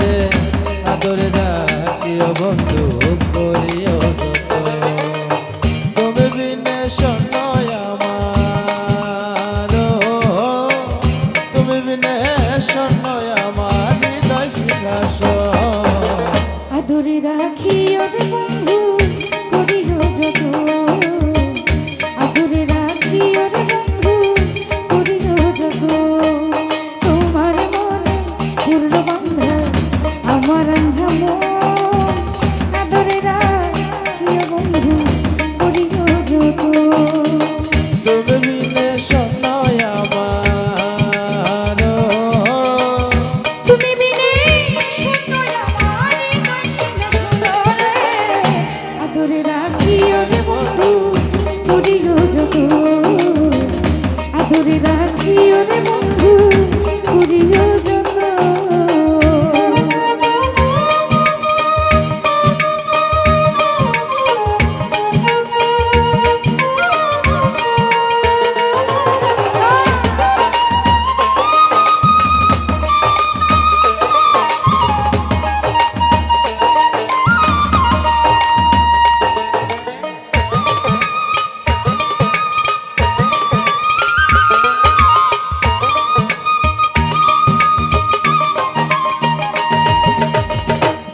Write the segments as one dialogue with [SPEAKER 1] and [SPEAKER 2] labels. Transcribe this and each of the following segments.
[SPEAKER 1] রে আদরে রাখিও বন্ধু করিও যত তুমি বিনে শোনয় আমার তুমি বিনে শোনয় আমার হৃদয় সিংহাসন
[SPEAKER 2] আদরে রাখিও রে বন্ধু করিও যত আদরে রাখিও রে বন্ধু করিও যত তোমার মনে পূর্ণ বান্ধা আমার আন্ধা মন আদরে রাখিও বন্ধু করিও যত
[SPEAKER 1] তুমি বিনে শোনয় আমার
[SPEAKER 2] তুমি বিনে শোনয় আমার হৃদয় সিংহাসন আদরে রাখিও রে বন্ধু করিও যত আদরে রাখিও রে বন্ধু করিও যত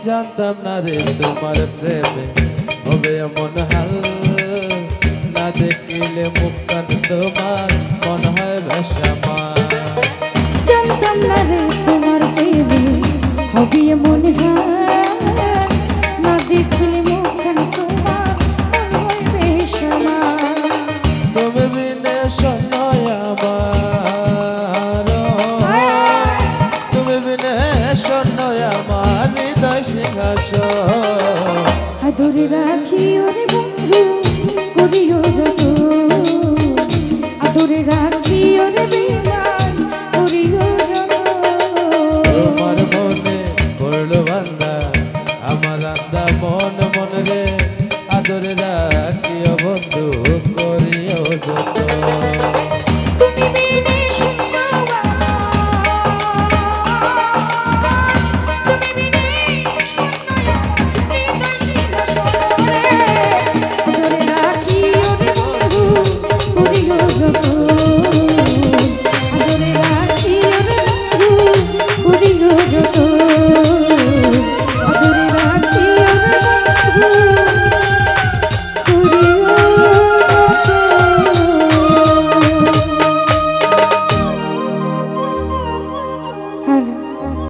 [SPEAKER 1] জানতাম না রে তোমার প্রেমে হবে এমন হাল না দেখিলে মুখখান তোমার মন হয় বেশামার
[SPEAKER 2] জানতাম না রে তোমার প্রেমে হবে এমন হাল না দেখিলে মুখখান তোমার মন হয় বেশামার
[SPEAKER 1] তুমি বিনে শোনয় আমার তুমি বিনে শোনয় আমার হৃদয় সিংহাসন
[SPEAKER 2] আদরে রাখিও রে বন্ধু করিও যত আদরে রাখিও রে